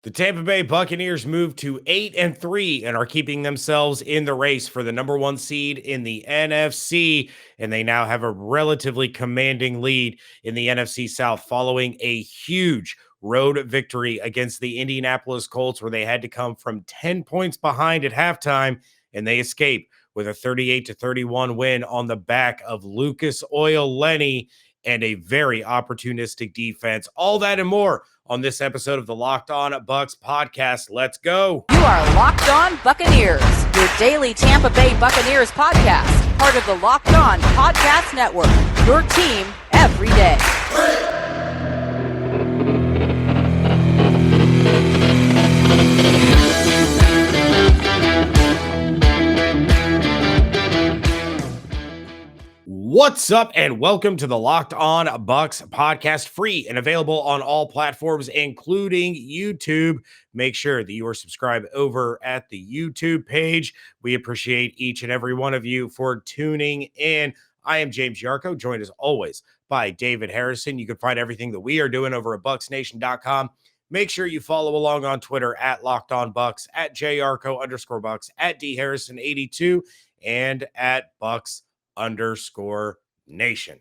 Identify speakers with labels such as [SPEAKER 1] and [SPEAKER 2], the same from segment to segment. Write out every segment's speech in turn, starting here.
[SPEAKER 1] The Tampa Bay Buccaneers moved to 8-3 and are keeping themselves in the race for the number one seed in the NFC. And they now have a relatively commanding lead in the NFC South following a huge road victory against the Indianapolis Colts, where they had to come from 10 points behind at halftime, and they escape with a 38-31 win on the back of Lucas Oil Lenny and a very opportunistic defense. All that and more on this episode of the Locked On Bucs podcast. Let's go.
[SPEAKER 2] You are Locked On Buccaneers, your daily Tampa Bay Buccaneers podcast, part of the Locked On Podcast Network, your team every day.
[SPEAKER 1] What's up, and welcome to the Locked On Bucs podcast, free and available on all platforms, including YouTube. Make sure that you are subscribed over at the YouTube page. We appreciate each and every one of you for tuning in. I am James Yarko, joined as always by David Harrison. You can find everything that we are doing over at BucsNation.com. Make sure you follow along on Twitter at Locked On Bucs, at JYarko_Bucs, at DHarrison82, and at Bucs_Nation.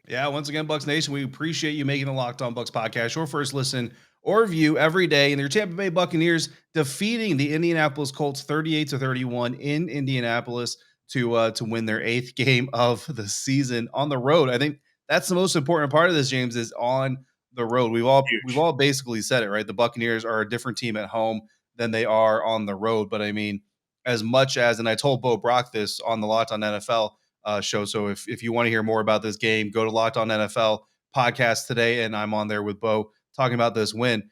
[SPEAKER 3] Yeah, once again, Bucs Nation, we appreciate you making the Locked On Bucs podcast your first listen or view every day. And your Tampa Bay Buccaneers defeating the Indianapolis Colts 38-31 in Indianapolis to win their 8th game of the season on the road. I think that's the most important part of this, James, is on the road. We've all basically said it, right? The Buccaneers are a different team at home than they are on the road. But I mean, as much as, and I told Bo Brock this on the Locked On NFL show. So if you want to hear more about this game, go to Locked On NFL podcast today, and I'm on there with Bo talking about this win.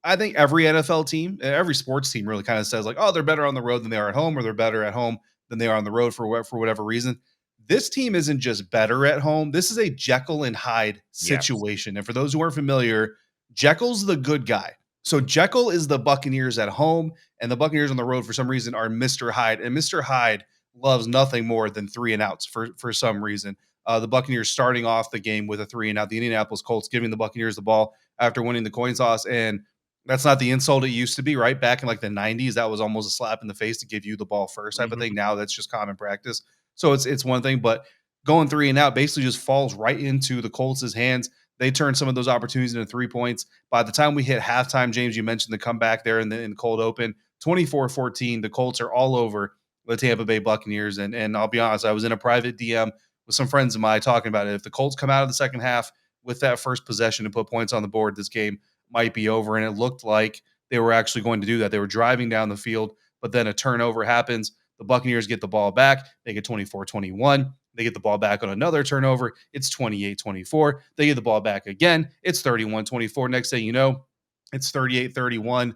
[SPEAKER 3] I think every NFL team, every sports team really kind of says like, oh, they're better on the road than they are at home, or they're better at home than they are on the road for whatever reason. This team isn't just better at home. This is a Jekyll and Hyde situation. Yes. And for those who aren't familiar, Jekyll's the good guy. So Jekyll is the Buccaneers at home, and the Buccaneers on the road for some reason are Mr. Hyde. And Mr. Hyde loves nothing more than 3 and outs for some reason. The Buccaneers starting off the game with a 3 and out. The Indianapolis Colts giving the Buccaneers the ball after winning the coin toss. And that's not the insult it used to be, right? Back in like the 90s, that was almost a slap in the face to give you the ball first type of thing. Now that's just common practice. So it's one thing, but going 3 and out basically just falls right into the Colts' hands. They turn some of those opportunities into 3 points. By the time we hit halftime, James, you mentioned the comeback there in the cold open, 24-14. The Colts are all over the Tampa Bay Buccaneers. And I'll be honest, I was in a private DM with some friends of mine talking about it. If the Colts come out of the second half with that first possession and put points on the board, this game might be over. And it looked like they were actually going to do that. They were driving down the field, but then a turnover happens. The Buccaneers get the ball back. They get 24-21. They get the ball back on another turnover. It's 28-24. They get the ball back again. It's 31-24. Next thing you know, it's 38-31.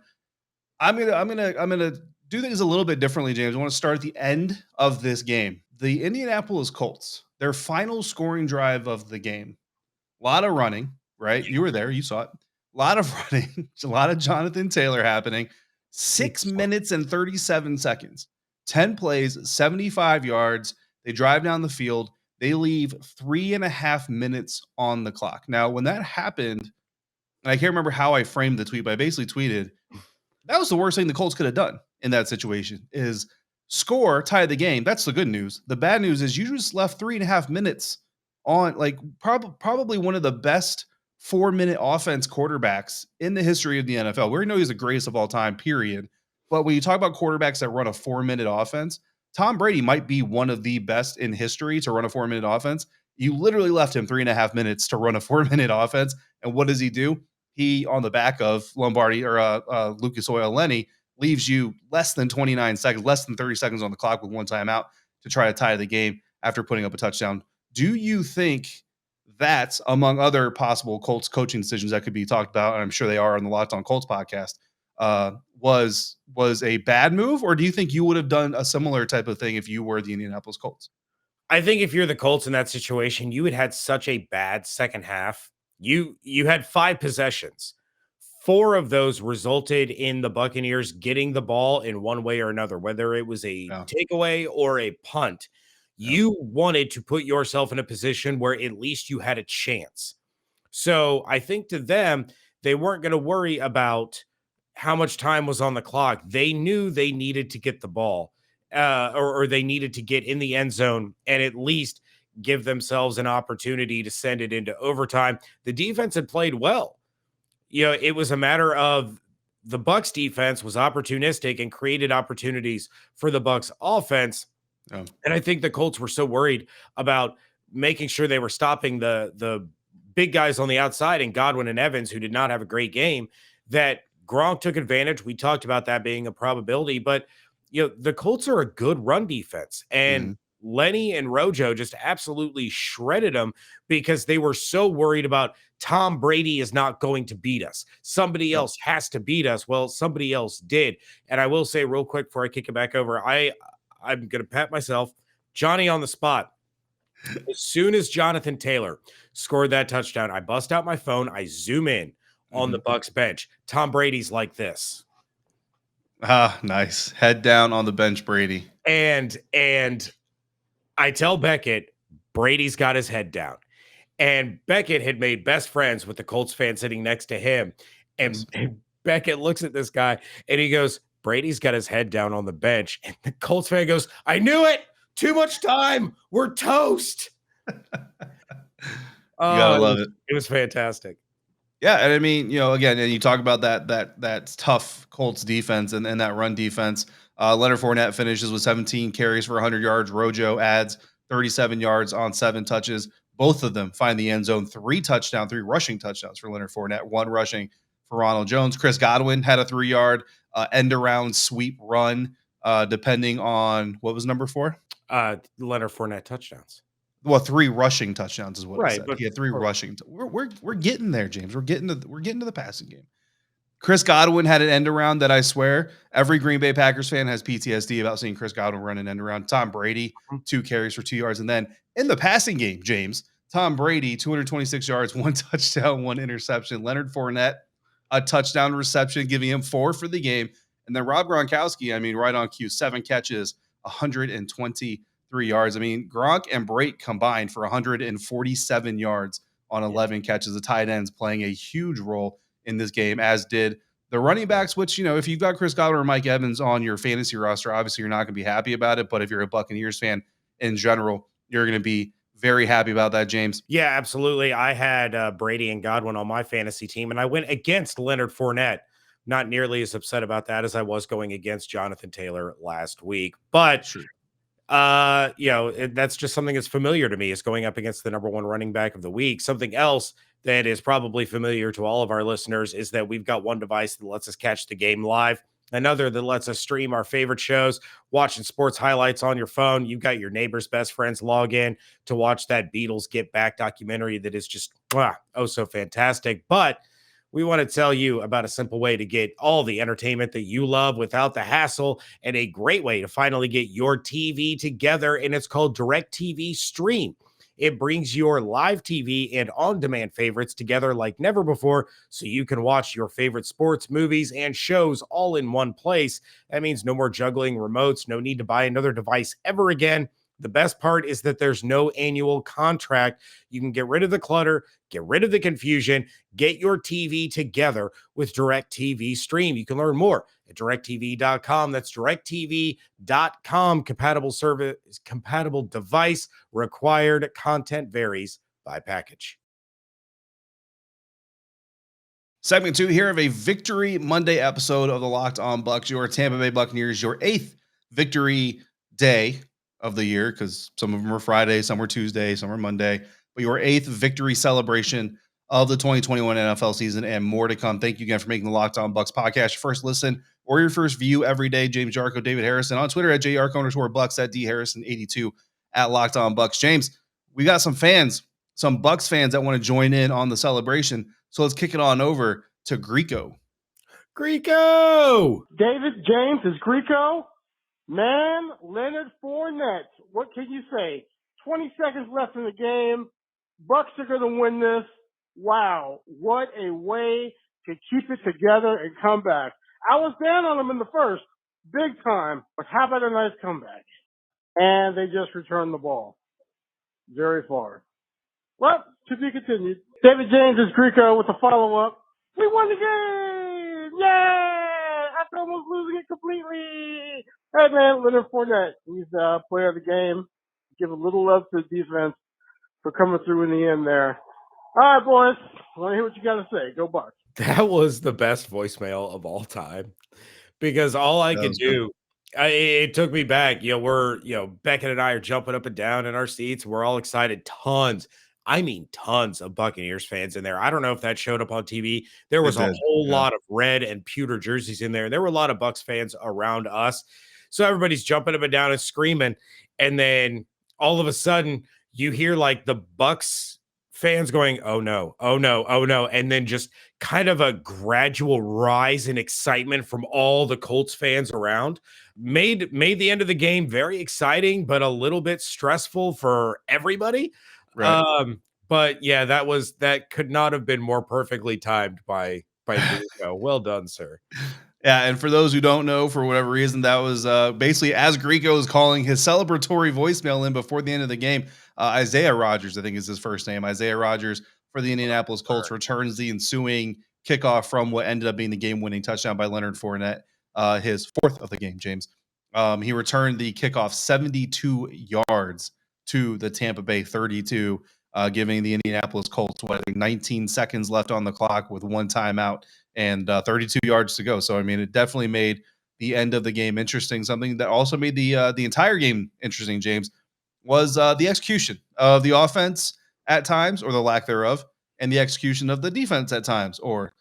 [SPEAKER 3] I'm gonna do things a little bit differently, James. I want to start at the end of this game. The Indianapolis Colts, their final scoring drive of the game. A lot of running, right? You were there. You saw it. A lot of running. A lot of Jonathan Taylor happening. 6 minutes and 37 seconds. 10 plays, 75 yards. They drive down the field. They leave 3.5 minutes on the clock. Now, when that happened, and I can't remember how I framed the tweet, but I basically tweeted, that was the worst thing the Colts could have done in that situation, is score, tie the game. That's the good news. The bad news is you just left 3.5 minutes on, like, probably one of the best 4-minute offense quarterbacks in the history of the NFL. We already know he's the greatest of all time, period. But when you talk about quarterbacks that run a 4-minute offense, Tom Brady might be one of the best in history to run a 4-minute offense. You literally left him 3.5 minutes to run a 4-minute offense. And what does he do? He, on the back of Lombardi or Lucas Oil Lenny, leaves you less than 29 seconds, less than 30 seconds on the clock with one timeout to try to tie the game after putting up a touchdown. Do you think that, among other possible Colts coaching decisions that could be talked about, and I'm sure they are on the Locked On Colts podcast, was a bad move? Or do you think you would have done a similar type of thing if you were the Indianapolis Colts?
[SPEAKER 1] I think if you're the Colts in that situation, you had had such a bad second half. You had 5 possessions. 4 of those resulted in the Buccaneers getting the ball in one way or another, whether it was a takeaway or a punt. You wanted to put yourself in a position where at least you had a chance. So I think to them, they weren't going to worry about how much time was on the clock. They knew they needed to get the ball, or they needed to get in the end zone and at least give themselves an opportunity to send it into overtime. The defense had played well. It was a matter of the Bucs defense was opportunistic and created opportunities for the Bucs offense.
[SPEAKER 3] Oh.
[SPEAKER 1] And I think the Colts were so worried about making sure they were stopping the big guys on the outside and Godwin and Evans, who did not have a great game, that Gronk took advantage. We talked about that being a probability, but the Colts are a good run defense, and Lenny and Rojo just absolutely shredded them because they were so worried about Tom Brady is not going to beat us. Somebody else has to beat us. Well, somebody else did. And I will say real quick before I kick it back over, I'm going to pat myself. Johnny on the spot. As soon as Jonathan Taylor scored that touchdown, I bust out my phone. I zoom in on the Bucs bench. Tom Brady's like this.
[SPEAKER 3] Ah, nice. Head down on the bench, Brady.
[SPEAKER 1] And I tell Beckett, Brady's got his head down. And Beckett had made best friends with the Colts fan sitting next to him. And Beckett looks at this guy and he goes, Brady's got his head down on the bench. And the Colts fan goes, I knew it. Too much time. We're toast.
[SPEAKER 3] You gotta love it.
[SPEAKER 1] It was fantastic.
[SPEAKER 3] Yeah, and I mean, again, and you talk about that tough Colts defense and that run defense. Leonard Fournette finishes with 17 carries for 100 yards. Rojo adds 37 yards on 7 touches. Both of them find the end zone. 3 rushing touchdowns for Leonard Fournette, 1 rushing for Ronald Jones. Chris Godwin had a 3-yard end around sweep run, depending on what was number 4?
[SPEAKER 1] Leonard Fournette touchdowns.
[SPEAKER 3] Well, 3 rushing touchdowns is what I said.
[SPEAKER 1] But
[SPEAKER 3] he had 3 rushing. We're getting there, James. We're getting to the passing game. Chris Godwin had an end around that I swear every Green Bay Packers fan has PTSD about seeing Chris Godwin run an end around. Tom Brady, 2 carries for 2 yards. And then in the passing game, James, Tom Brady, 226 yards, 1 touchdown, 1 interception. Leonard Fournette, a touchdown reception, giving him 4 for the game. And then Rob Gronkowski, right on cue, 7 catches, 123 yards. Gronk and Brake combined for 147 yards on 11 catches. The tight ends playing a huge role in this game, as did the running backs, which, if you've got Chris Godwin or Mike Evans on your fantasy roster, obviously you're not going to be happy about it. But if you're a Buccaneers fan in general, you're going to be very happy about that, James.
[SPEAKER 1] Yeah, absolutely. I had Brady and Godwin on my fantasy team, and I went against Leonard Fournette. Not nearly as upset about that as I was going against Jonathan Taylor last week. But, that's just something that's familiar to me, is going up against the number 1 running back of the week. Something else that is probably familiar to all of our listeners is that we've got one device that lets us catch the game live, another that lets us stream our favorite shows, watching sports highlights on your phone. You've got your neighbor's best friends log in to watch that Beatles Get Back documentary that is just so fantastic. But we want to tell you about a simple way to get all the entertainment that you love without the hassle, and a great way to finally get your TV together, and it's called DirecTV Stream. It brings your live TV and on-demand favorites together like never before, so you can watch your favorite sports, movies, and shows all in one place. That means no more juggling remotes, no need to buy another device ever again. The best part is that there's no annual contract. You can get rid of the clutter, get rid of the confusion, get your TV together with DirecTV Stream. You can learn more at directtv.com. That's directtv.com. Compatible service, compatible device required. Content varies by package.
[SPEAKER 3] Segment 2 here of a Victory Monday episode of the Locked On Bucs, your Tampa Bay Buccaneers, your 8th victory day of the year, because some of them are Friday, some were Tuesday, some are Monday, but your 8th victory celebration of the 2021 NFL season, and more to come. Thank you again for making the Locked On Bucs podcast your first listen or your first view every day. James Jarko, David Harrison on Twitter at JRK_Bucs, at DHarrison82, at Locked On Bucs. James, we got some fans, some Bucs fans that want to join in on the celebration. So let's kick it on over to Greco.
[SPEAKER 1] Greco!
[SPEAKER 4] David, James, is Greco? Man, Leonard Fournette, what can you say? 20 seconds left in the game. Bucs are going to win this. Wow, what a way to keep it together and come back. I was down on them in the first, big time, but how about a nice comeback? And they just returned the ball very far. Well, to be continued. David James is Greco with a follow-up. We won the game! Yay! after almost losing it completely. Hey, man, Leonard Fournette. He's player of the game. Give a little love to the defense for coming through in the end there. All right, boys. I want to hear what you got to say. Go Bucs.
[SPEAKER 1] That was the best voicemail of all time because all I
[SPEAKER 3] That
[SPEAKER 1] could
[SPEAKER 3] was good.
[SPEAKER 1] do, it took me back. Beckett and I are jumping up and down in our seats. We're all excited. Tons of Buccaneers fans in there. I don't know if that showed up on TV. There was
[SPEAKER 3] It
[SPEAKER 1] a
[SPEAKER 3] did.
[SPEAKER 1] whole
[SPEAKER 3] Yeah.
[SPEAKER 1] lot of red and pewter jerseys in there. There were a lot of Bucs fans around us. So everybody's jumping up and down and screaming. And then all of a sudden, you hear like the Bucs fans going, "Oh no, oh no, oh no," and then just kind of a gradual rise in excitement from all the Colts fans around made the end of the game very exciting, but a little bit stressful for everybody.
[SPEAKER 3] Right.
[SPEAKER 1] But yeah, that could not have been more perfectly timed by Greco. Well done, sir.
[SPEAKER 3] Yeah, and for those who don't know, for whatever reason, that was basically as Greco was calling his celebratory voicemail in before the end of the game. Isaiah Rogers, I think is his first name. Isaiah Rogers for the Indianapolis Colts returns the ensuing kickoff from what ended up being the game-winning touchdown by Leonard Fournette, his fourth of the game, James. He returned the kickoff 72 yards to the Tampa Bay 32, giving the Indianapolis Colts, 19 seconds left on the clock with one timeout and 32 yards to go. So, I mean, it definitely made the end of the game interesting. Something that also made the entire game interesting, James, was the execution of the offense at times, or the lack thereof, and the execution of the defense at times, or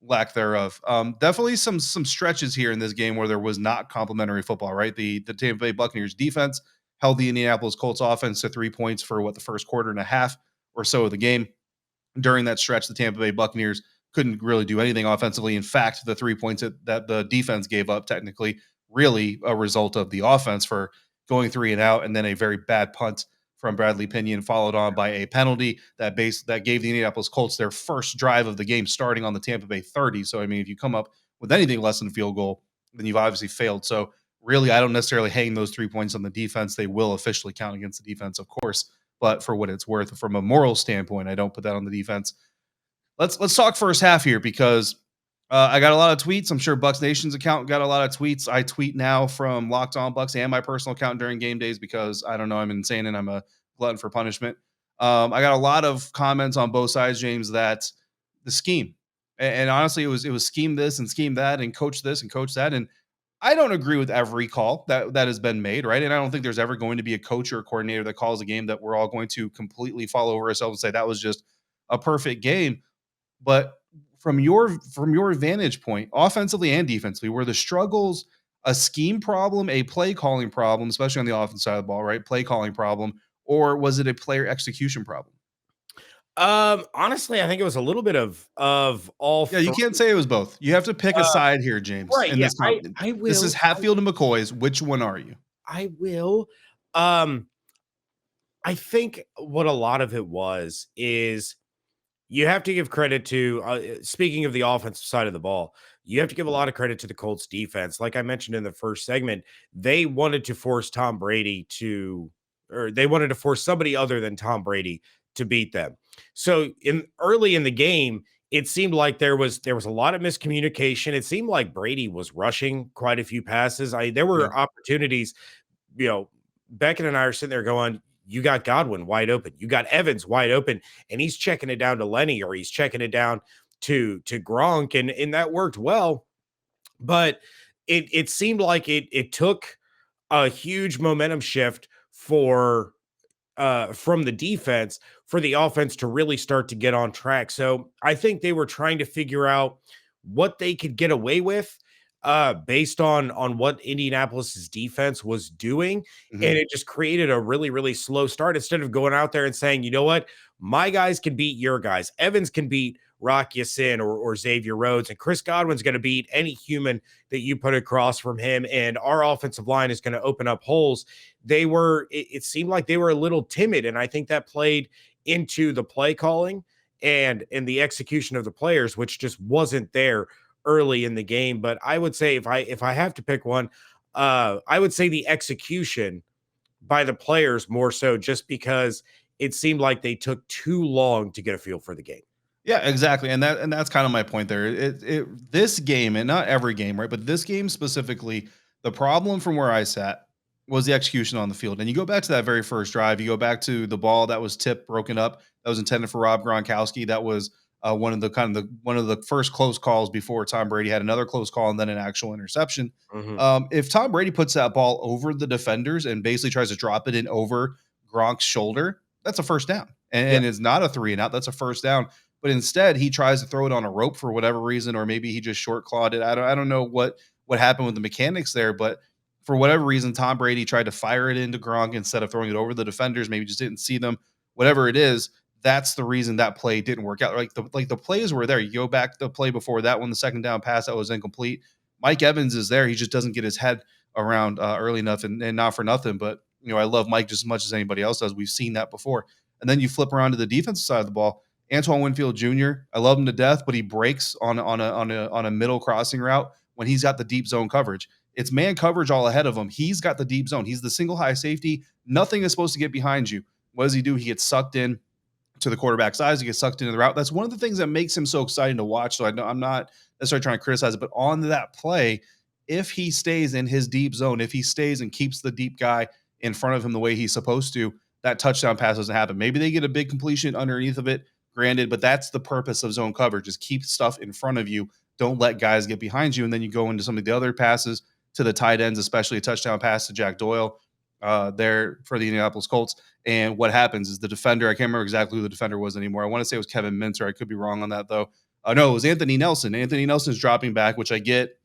[SPEAKER 3] lack thereof. Definitely some stretches here in this game where there was not complimentary football, right? The Tampa Bay Buccaneers defense held the Indianapolis Colts offense to 3 points for the first quarter and a half or so of the game. During that stretch, the Tampa Bay Buccaneers couldn't really do anything offensively. In fact, the 3 points that the defense gave up, technically, really a result of the offense for going 3 and out, and then a very bad punt from Bradley Pinion, followed on by a penalty that gave the Indianapolis Colts their first drive of the game, starting on the Tampa Bay 30. So, I mean, if you come up with anything less than a field goal, then you've obviously failed. So, really, I don't necessarily hang those 3 points on the defense. They will officially count against the defense, of course. But for what it's worth, from a moral standpoint, I don't put that on the defense. Let's talk first half here, because I got a lot of tweets. I'm sure Bucks Nation's account got a lot of tweets. I tweet now from Locked On Bucks and my personal account during game days because I don't know, I'm insane and I'm a glutton for punishment. I got a lot of comments on both sides, James, that the scheme, and honestly, it was scheme this and scheme that and coach this and coach that, and I don't agree with every call that has been made, right? And I don't think there's ever going to be a coach or a coordinator that calls a game that we're all going to completely fall over ourselves and say that was just a perfect game. But from your vantage point, offensively and defensively, were the struggles a scheme problem, a play calling problem, especially on the offense side of the ball, right? Play calling problem, or was it a player execution problem?
[SPEAKER 1] Honestly, I think it was a little bit of all
[SPEAKER 3] Yeah, you
[SPEAKER 1] three.
[SPEAKER 3] can't say it was both. You have to pick a side here, James.
[SPEAKER 1] Right.
[SPEAKER 3] In
[SPEAKER 1] Yeah,
[SPEAKER 3] this
[SPEAKER 1] I will.
[SPEAKER 3] this is Hatfield and McCoy's. Which one are you?
[SPEAKER 1] I will. Um, I think what a lot of it was is you have to give credit to, speaking of the offensive side of the ball, you have to give a lot of credit to the Colts defense. Like I mentioned in the first segment, they wanted to force Tom Brady or they wanted to force somebody other than Tom Brady to beat them. So early in the game, it seemed like there was a lot of miscommunication. It seemed like Brady was rushing quite a few passes. There
[SPEAKER 3] Yeah.
[SPEAKER 1] were opportunities, you know, Beckett and I are sitting there going, you got Godwin wide open, you got Evans wide open, and he's checking it down to Lenny, or he's checking it down to Gronk, and that worked well. But it seemed like it took a huge momentum shift for from the defense for the offense to really start to get on track. So I think they were trying to figure out what they could get away with based on what Indianapolis's defense was doing.
[SPEAKER 3] Mhm.
[SPEAKER 1] And it just created a really, really slow start instead of going out there and saying, you know what, my guys can beat your guys. Evans can beat Rock Ya-Sin or Xavier Rhodes, and Chris Godwin's going to beat any human that you put across from him. And our offensive line is going to open up holes. It seemed like they were a little timid. And I think that played into the play calling and the execution of the players, which just wasn't there early in the game. But I would say if I have to pick one, I would say the execution by the players more so, just because it seemed like they took too long to get a feel for the game.
[SPEAKER 3] Yeah, exactly. And that's kind of my point there. This game, and not every game, right? But this game specifically, the problem from where I sat was the execution on the field. And you go back to that very first drive, you go back to the ball that was tipped, broken up, that was intended for Rob Gronkowski. That was one of the first close calls before Tom Brady had another close call and then an actual interception.
[SPEAKER 1] Mhm.
[SPEAKER 3] If Tom Brady puts that ball over the defenders and basically tries to drop it in over Gronk's shoulder, that's a first down. And it's not a 3-and-out. That's a first down, but instead he tries to throw it on a rope for whatever reason, or maybe he just short clawed it. I don't know what happened with the mechanics there, but for whatever reason, Tom Brady tried to fire it into Gronk instead of throwing it over the defenders. Maybe just didn't see them. Whatever it is, that's the reason that play didn't work out. Like the plays were there. You go back to the play before that one, the second down pass that was incomplete. Mike Evans is there. He just doesn't get his head around early enough, and not for nothing. But I love Mike just as much as anybody else does. We've seen that before. And then you flip around to the defensive side of the ball. Antoine Winfield Jr. I love him to death, but he breaks on a middle crossing route when he's got the deep zone coverage. It's man coverage all ahead of him. He's got the deep zone. He's the single high safety. Nothing is supposed to get behind you. What does he do? He gets sucked in to the quarterback's eyes. He gets sucked into the route. That's one of the things that makes him so exciting to watch. So I know I'm not necessarily trying to criticize it, but on that play, if he stays in his deep zone, if he stays and keeps the deep guy in front of him the way he's supposed to, that touchdown pass doesn't happen. Maybe they get a big completion underneath of it, granted, but that's the purpose of zone coverage, is keep stuff in front of you. Don't let guys get behind you. And then you go into some of the other passes to the tight ends, especially a touchdown pass to Jack Doyle there for the Indianapolis Colts. And what happens is the defender, I can't remember exactly who the defender was anymore. I want to say it was Kevin Minter. I could be wrong on that, though. No, it was Anthony Nelson. Anthony Nelson's dropping back, which I get.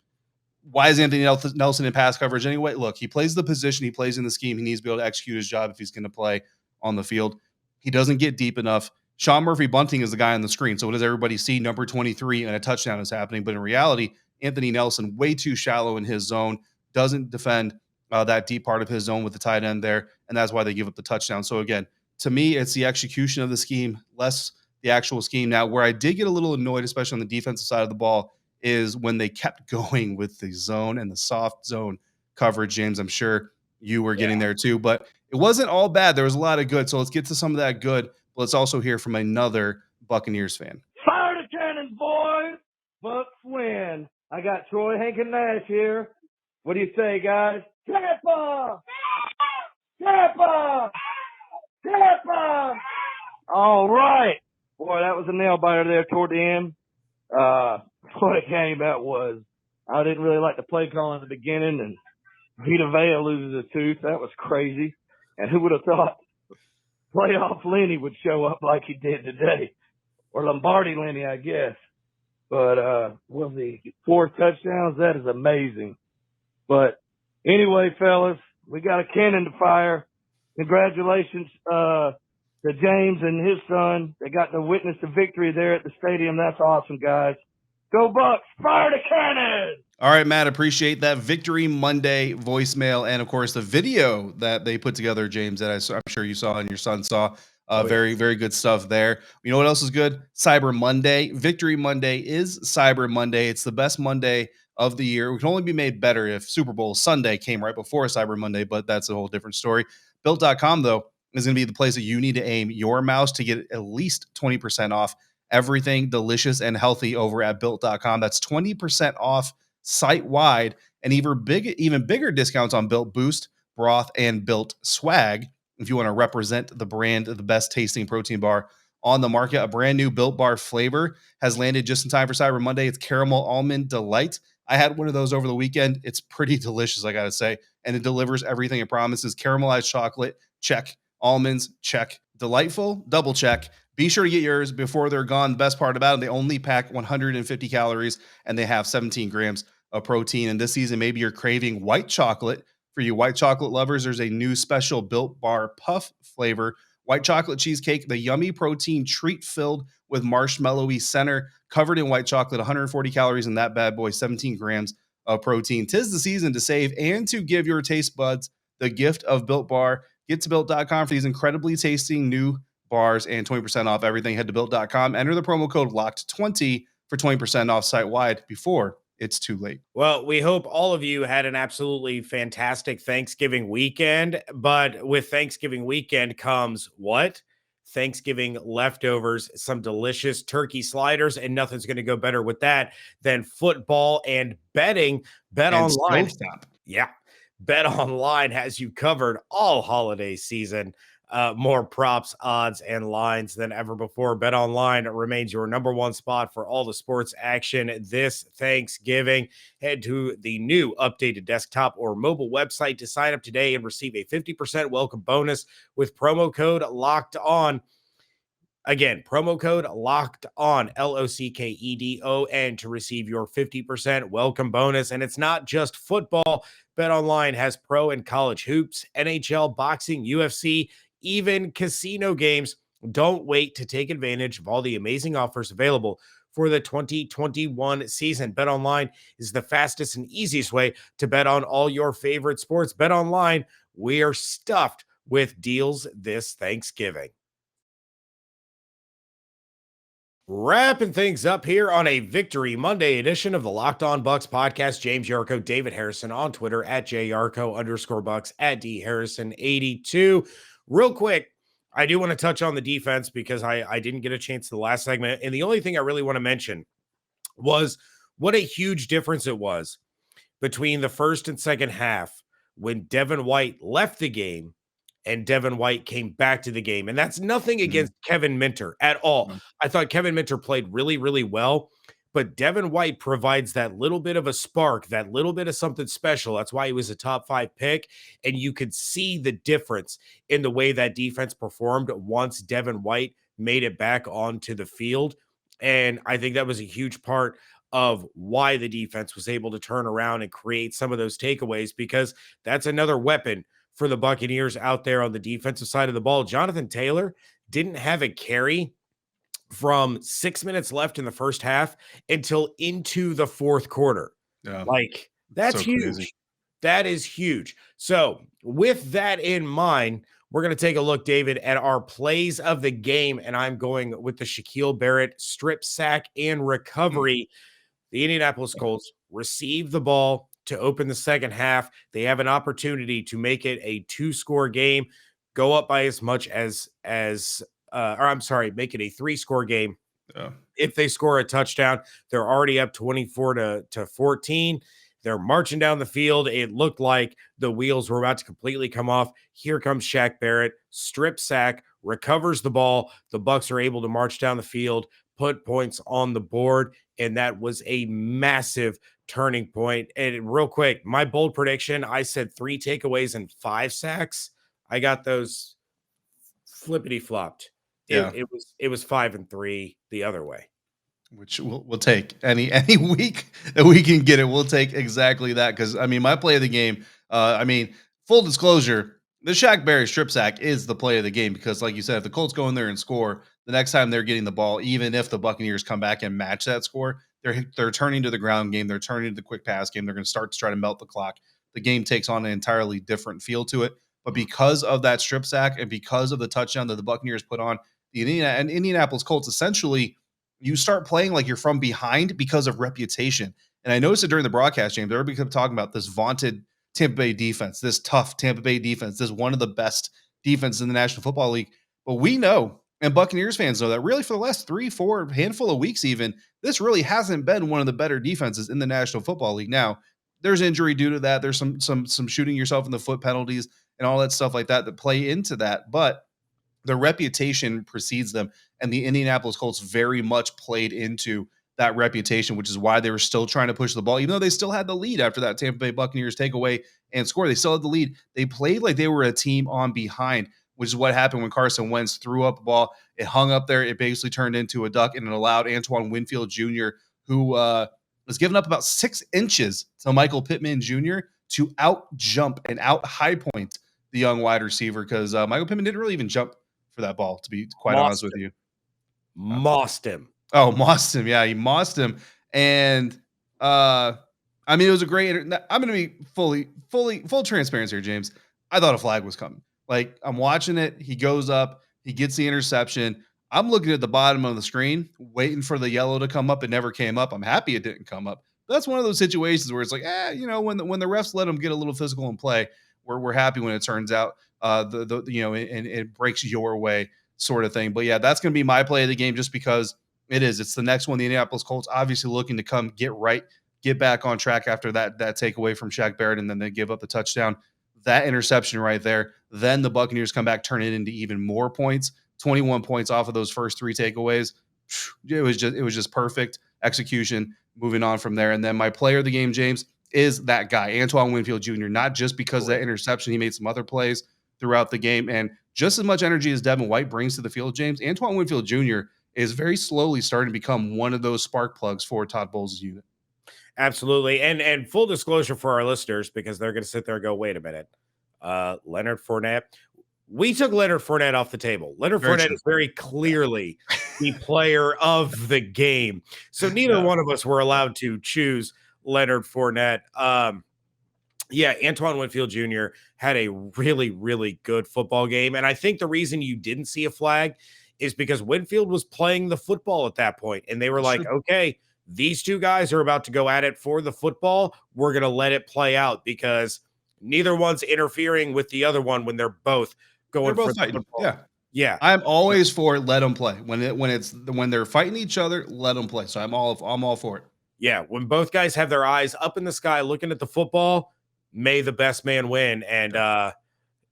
[SPEAKER 3] Why is Anthony Nelson in pass coverage anyway? Look, he plays the position. He plays in the scheme. He needs to be able to execute his job if he's going to play on the field. He doesn't get deep enough. Sean Murphy Bunting is the guy on the screen. So what does everybody see? Number 23 and a touchdown is happening. But in reality, Anthony Nelson, way too shallow in his zone, doesn't defend that deep part of his zone with the tight end there. And that's why they give up the touchdown. So again, to me, it's the execution of the scheme, less the actual scheme. Now, where I did get a little annoyed, especially on the defensive side of the ball, is when they kept going with the zone and the soft zone coverage. James, I'm sure you were getting there too, but it wasn't all bad. There was a lot of good. So let's get to some of that good. But let's also hear from another Buccaneers fan.
[SPEAKER 4] Fire the cannons, boys! Bucks win. I got Troy Hankin Nash here. What do you say, guys? Tampa! Tampa! Tampa! All right. Boy, that was a nail biter there toward the end. What it came about was I didn't really like the play call in the beginning, and Vita loses a tooth. That was crazy. And who would have thought playoff Lenny would show up like he did today? Or Lombardi Lenny, I guess. But was the 4 touchdowns? That is amazing. But anyway, fellas, we got a cannon to fire. Congratulations to James and his son. They got to witness the victory there at the stadium. That's awesome, guys. Go Bucs! Fire the cannon!
[SPEAKER 3] All right, Matt, appreciate that Victory Monday voicemail. And, of course, the video that they put together, James, that I'm sure you saw and your son saw. Very, very good stuff there. You know what else is good? Cyber Monday. Victory Monday is Cyber Monday. It's the best Monday of the year. It can only be made better if Super Bowl Sunday came right before Cyber Monday, but that's a whole different story. Built.com, though, is going to be the place that you need to aim your mouse to get at least 20% off everything delicious and healthy over at Built.com. That's 20% off site-wide, and even bigger discounts on Built Boost, Broth, and Built Swag. If you want to represent the brand of the best tasting protein bar on the market, a brand new Built Bar flavor has landed just in time for Cyber Monday. It's Caramel Almond Delight. I had one of those over the weekend. It's pretty delicious, I got to say, and it delivers everything it promises. Caramelized chocolate, check. Almonds, check. Delightful, double check. Be sure to get yours before they're gone. The best part about it, they only pack 150 calories, and they have 17 grams of protein. And this season, maybe you're craving white chocolate. For you white chocolate lovers, there's a new special Built Bar Puff flavor. White chocolate cheesecake, the yummy protein treat filled with marshmallowy center, covered in white chocolate, 140 calories in that bad boy, 17 grams of protein. 'Tis the season to save and to give your taste buds the gift of Built Bar. Get to Built.com for these incredibly tasting new bars and 20% off everything. Head to Built.com, enter the promo code LOCKED20 for 20% off site-wide before it's too late.
[SPEAKER 1] Well, we hope all of you had an absolutely fantastic Thanksgiving weekend, but with Thanksgiving weekend comes what? Thanksgiving leftovers, some delicious turkey sliders, and nothing's going to go better with that than football and betting. Bet
[SPEAKER 3] And
[SPEAKER 1] online.
[SPEAKER 3] stovetop.
[SPEAKER 1] Yeah. Bet Online has you covered all holiday season. More props, odds, and lines than ever before. Bet Online remains your number one spot for all the sports action this Thanksgiving. Head to the new updated desktop or mobile website to sign up today and receive a 50% welcome bonus with promo code Locked On. Again, promo code Locked On, LOCKEDON, to receive your 50% welcome bonus. And it's not just football. BetOnline has pro and college hoops, NHL, boxing, UFC, even casino games. Don't wait to take advantage of all the amazing offers available for the 2021 season. BetOnline is the fastest and easiest way to bet on all your favorite sports. BetOnline, we are stuffed with deals this Thanksgiving. Wrapping things up here on a Victory Monday edition of the Locked On Bucs podcast. James Yarko, David Harrison on Twitter at JYarko_Bucs at DHarrison82. Real quick, I do want to touch on the defense because I didn't get a chance to the last segment. And the only thing I really want to mention was what a huge difference it was between the first and second half when Devin White left the game and Devin White came back to the game. And that's nothing against Kevin Minter at all. I thought Kevin Minter played really, really well, but Devin White provides that little bit of a spark, that little bit of something special. That's why he was a top 5 pick. And you could see the difference in the way that defense performed once Devin White made it back onto the field. And I think that was a huge part of why the defense was able to turn around and create some of those takeaways, because that's another weapon for the Buccaneers out there on the defensive side of the ball. Jonathan Taylor didn't have a carry from 6 minutes left in the first half until into the fourth quarter.
[SPEAKER 3] Yeah.
[SPEAKER 1] Like, that's
[SPEAKER 3] So
[SPEAKER 1] huge.
[SPEAKER 3] crazy.
[SPEAKER 1] That is huge. So with that in mind, we're going to take a look, David, at our plays of the game. And I'm going with the Shaquille Barrett strip sack and recovery. The Indianapolis Colts receive the ball to open the second half. They have an opportunity to make it a 2-score game, go up by as much as make it a 3-score game. If they score a touchdown, they're already up 24 to 14. They're marching down the field. It looked like the wheels were about to completely come off. Here comes Shaq Barrett, strip sack, recovers the ball. The Bucs are able to march down the field, put points on the board, and that was a massive turning point. And real quick, my bold prediction, I said 3 takeaways and 5 sacks. I got those flippity flopped. It was 5 and 3 the other way.
[SPEAKER 3] Which we'll take any week that we can get it. We'll take exactly that. Cause I mean, my play of the game, full disclosure, the Shaq Barrett strip sack is the play of the game, because like you said, if the Colts go in there and score, the next time they're getting the ball, even if the Buccaneers come back and match that score, they're turning to the ground game. They're turning to the quick pass game. They're going to start to try to melt the clock. The game takes on an entirely different feel to it. But because of that strip sack and because of the touchdown that the Buccaneers put on the Indianapolis Colts, essentially, you start playing like you're from behind because of reputation. And I noticed it during the broadcast, James. Everybody kept talking about this vaunted Tampa Bay defense, this tough Tampa Bay defense, this one of the best defenses in the National Football League. But we know, and Buccaneers fans know, that really for the last 3-4 handful of weeks even, this really hasn't been one of the better defenses in the National Football League. Now, there's injury due to that. There's some shooting yourself in the foot penalties and all that stuff like that play into that. But the reputation precedes them, and the Indianapolis Colts very much played into that reputation, which is why they were still trying to push the ball. Even though they still had the lead after that Tampa Bay Buccaneers takeaway and score, they still had the lead. They played like they were a team on behind, which is what happened when Carson Wentz threw up a ball. It hung up there. It basically turned into a duck, and it allowed Antoine Winfield Jr., who was giving up about 6 inches to Michael Pittman Jr., to out jump and out high point the young wide receiver, because Michael Pittman didn't really even jump for that ball, to be quite honest with you.
[SPEAKER 1] Mossed him.
[SPEAKER 3] Oh, mossed him. Yeah, he mossed him. And it was a great. I'm going to be full transparency here, James. I thought a flag was coming. Like, I'm watching it. He goes up. He gets the interception. I'm looking at the bottom of the screen, waiting for the yellow to come up. It never came up. I'm happy it didn't come up. But that's one of those situations where it's like, when the refs let him get a little physical and play, we're happy when it turns out and it breaks your way. sort of thing. But yeah, that's going to be my play of the game just because it's the next one. The Indianapolis Colts obviously looking to come get back on track after that takeaway from Shaq Barrett, and then they give up the touchdown. That interception right there. Then the Buccaneers come back, turn it into even more points. 21 points off of those first 3 takeaways. It was just perfect execution. Moving on from there, and then my player of the game, James, is that guy, Antoine Winfield Jr. Not just because of that interception, he made some other plays throughout the game, and just as much energy as Devin White brings to the field, James, Antoine Winfield Jr. is very slowly starting to become one of those spark plugs for Todd Bowles' unit.
[SPEAKER 1] Absolutely. And full disclosure for our listeners, because they're going to sit there and go, wait a minute. Leonard Fournette. We took Leonard Fournette off the table. Leonard Fournette is very clearly the player of the game. So neither one of us were allowed to choose Leonard Fournette. Antoine Winfield Jr. had a really, really good football game. And I think the reason you didn't see a flag is because Winfield was playing the football at that point. And they were like, okay, these two guys are about to go at it for the football. We're going to let it play out because neither one's interfering with the other one when they're both going for the football. Yeah.
[SPEAKER 3] I'm always for let them play. When they're fighting each other, let them play. So I'm all for it.
[SPEAKER 1] Yeah, when both guys have their eyes up in the sky looking at the football, may the best man win. And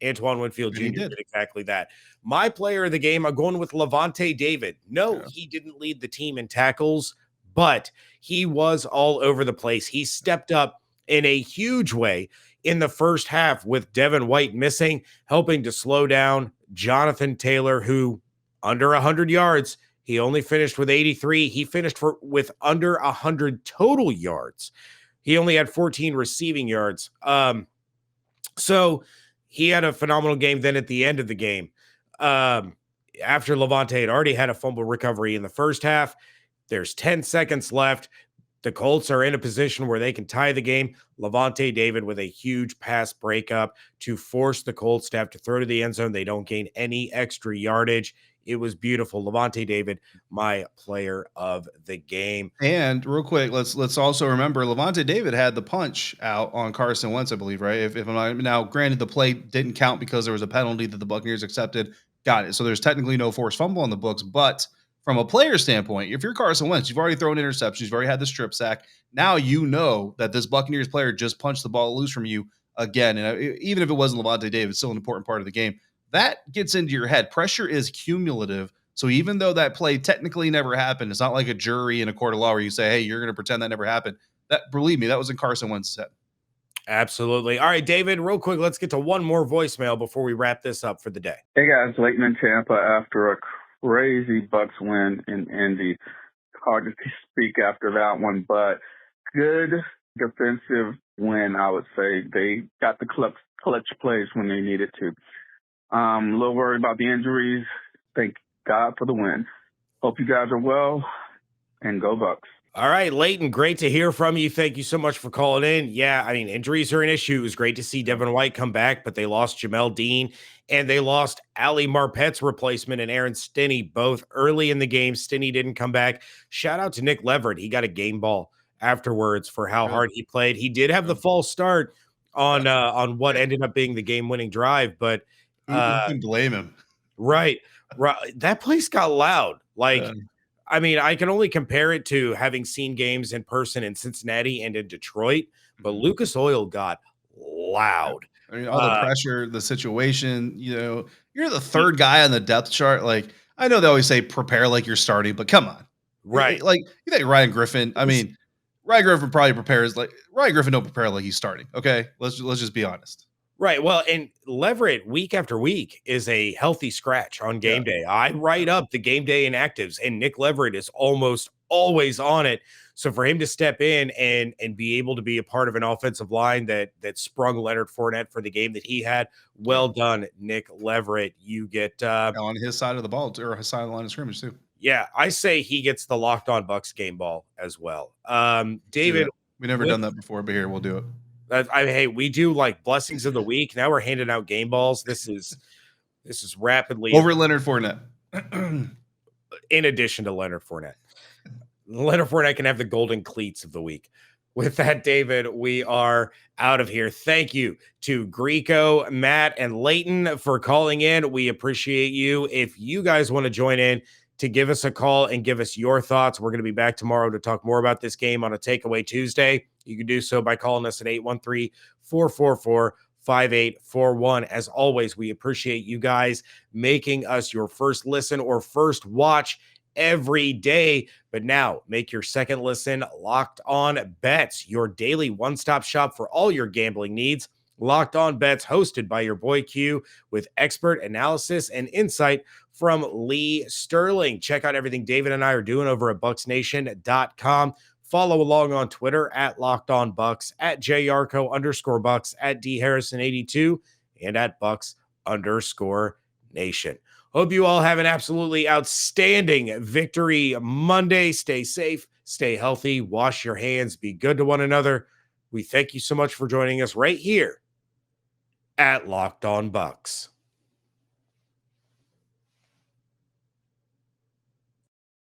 [SPEAKER 1] Antoine Winfield Jr. did exactly that. My player of the game, I'm going with Lavonte David. No, he didn't lead the team in tackles, but he was all over the place. He stepped up in a huge way in the first half with Devin White missing, helping to slow down Jonathan Taylor, who under 100 yards, he only finished with 83. He finished with under 100 total yards. He only had 14 receiving yards. So he had a phenomenal game. Then at the end of the game, after Lavonte had already had a fumble recovery in the first half, there's 10 seconds left. The Colts are in a position where they can tie the game. Lavonte David with a huge pass breakup to force the Colts to have to throw to the end zone. They don't gain any extra yardage. It was beautiful. Lavonte David, my player of the game.
[SPEAKER 3] And real quick, let's also remember Lavonte David had the punch out on Carson Wentz, I believe, right? If I'm not, now, granted, the play didn't count because there was a penalty that the Buccaneers accepted. Got it. So there's technically no forced fumble on the books, but from a player standpoint, if you're Carson Wentz, you've already thrown interceptions, you've already had the strip sack. Now you know that this Buccaneers player just punched the ball loose from you again. And even if it wasn't Lavonte David, it's still an important part of the game. That gets into your head. Pressure is cumulative. So even though that play technically never happened, it's not like a jury in a court of law where you say, hey, you're going to pretend that never happened. That, believe me, that was in Carson Wentz's head.
[SPEAKER 1] Absolutely. All right, David, real quick, let's get to one more voicemail before we wrap this up for the day.
[SPEAKER 5] Hey, guys, Leighton in Tampa after a crazy Bucs win in Indy. Hard to speak after that one, but good defensive win, I would say. They got the clutch plays when they needed to. A little worried about the injuries. Thank God for the win. Hope you guys are well, and go Bucs.
[SPEAKER 1] All right, Leighton, great to hear from you. Thank you so much for calling in. Yeah, I mean, injuries are an issue. It was great to see Devin White come back, but they lost Jamel Dean and they lost Ali Marpet's replacement and Aaron Stinney both early in the game. Stinney didn't come back. Shout out to Nick Leverett. He got a game ball afterwards for how hard he played. He did have the false start on what ended up being the game-winning drive, but
[SPEAKER 3] who can blame him?
[SPEAKER 1] Right. That place got loud. I mean, I can only compare it to having seen games in person in Cincinnati and in Detroit, but Lucas Oil got loud.
[SPEAKER 3] I mean, all the pressure, the situation, you're the third guy on the depth chart. Like, I know they always say prepare like you're starting, but come on.
[SPEAKER 1] Right.
[SPEAKER 3] Like, you think Ryan Griffin, Ryan Griffin probably prepares like Ryan Griffin don't prepare like he's starting. Okay. Let's just be honest.
[SPEAKER 1] Right. Well, and Leverett week after week is a healthy scratch on game day. I write up the game day inactives, and Nick Leverett is almost always on it. So for him to step in and be able to be a part of an offensive line that sprung Leonard Fournette for the game that he had, well done, Nick Leverett. You get
[SPEAKER 3] on his side of the ball or his side of the line of scrimmage too.
[SPEAKER 1] Yeah, I say he gets the Locked On Bucs game ball as well. David,
[SPEAKER 3] we never done that before, but here we'll do it.
[SPEAKER 1] Hey, we do like blessings of the week. Now we're handing out game balls. This is rapidly
[SPEAKER 3] over Leonard Fournette.
[SPEAKER 1] In addition to Leonard Fournette can have the golden cleats of the week. With that, David, we are out of here. Thank you to Greco, Matt, and Leighton for calling in. We appreciate you. If you guys want to join in to give us a call and give us your thoughts, we're going to be back tomorrow to talk more about this game on a Takeaway Tuesday. You can do so by calling us at 813-444-5841. As always, we appreciate you guys making us your first listen or first watch every day. But now make your second listen Locked On Bets, your daily one-stop shop for all your gambling needs. Locked On Bets, hosted by your boy Q, with expert analysis and insight from Lee Sterling. Check out everything David and I are doing over at BucsNation.com. Follow along on Twitter at Locked On Bucs, at JYarko_Bucs, at DHarrison82, and at Bucs_Nation. Hope you all have an absolutely outstanding Victory Monday. Stay safe, stay healthy, wash your hands, be good to one another. We thank you so much for joining us right here at Locked On Bucs.